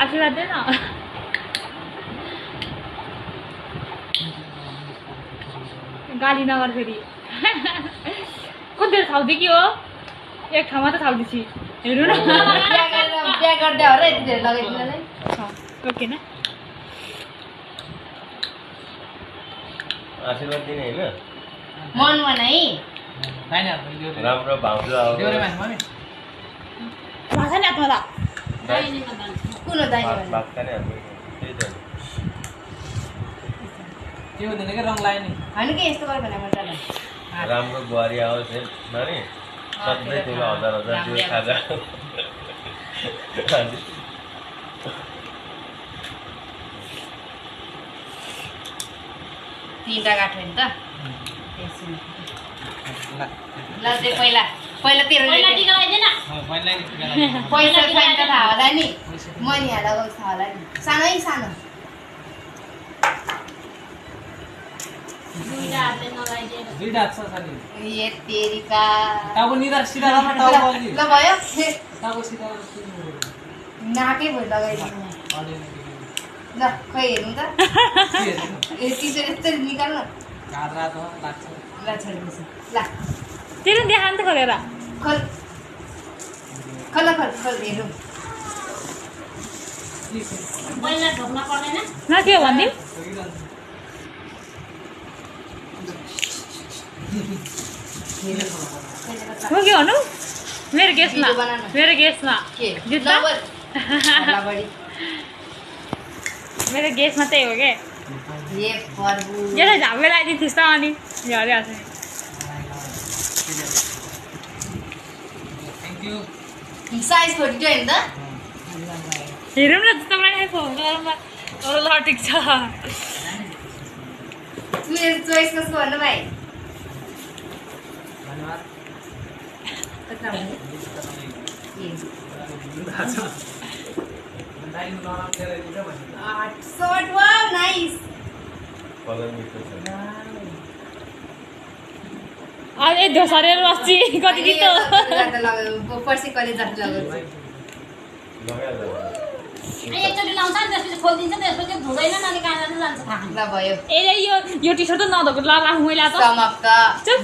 आशीर्वाद दे न गाली नगर फेरि कति बेर थाउदै के हो एक ठाउँमा त थाउदैछि हेर्नु न बिहा गर्दै हो र यति धेरै लगाइदिनु नै ओके न आशीर्वाद दिने हैन मनमा नै राम्रो भाउजू आउँछ भाषा नि आत्मा कुन हो दाइनी बाक्का नै हामी त्यही त त्यो हुँदैन के रङ लाग्यो नि होइन कि यस्तो गरे भने मजाले राम्रो बुहारी आओस् है नानी सधैँ ठुलो हजार हजार दियो खाजा तीनटा गाठो नि त ल चाहिँ पहिला तेरो पैसा छैन त थाहा होला नि मैले यहाँ लगाउँछ थाहा होला नि सानै सानो दुईटा हात छ सानी ए तेरिका टाउको निदा सिधा गर्न टाउको अलि ल भयो टाउको सिधा गर्न नाकै भयो लगाइदिनु ल खै हेर्नु त ए टिचर यस्तो निकाल्नु घात रातो लाग्छ ल छोडिदिन्छु ल तेरो देखा नि त खोलेर खोल खोल खोल खोल हेरौँ न के हो भनिदिउँ हो के भन्नु मेरो गेस्टमा के जुत्ता मेरो गेस्टमा त्यही हो के ए प्रभु यसलाई झापे लगाइदिन्थिस् त अनि झरिहाल्छ नि थ्याङ्क यू साइज 42 हैन त हेरौँ न जुत्ता बनाइ फोन गरौँ ल ठिक छ मेरो चोइस कसको भन्नु भाइ धन्यवाद Short, wow, nice. कलर मिठो छ अरे दोसरेर बस्ची कति दितो पर्सि कलेज जान्छ लगाउँछु एकचोटि लाउँछ नि त्यसपछि खोलिदिन्छ त्यसपछि धुँदैन न अनि कहाँ जान्छ जान्छ थाहा ल भयो ए यो टी सर्ट त नधोको लगाएको मैले त समाप्त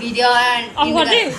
भिडियो अफ गरिदिउँ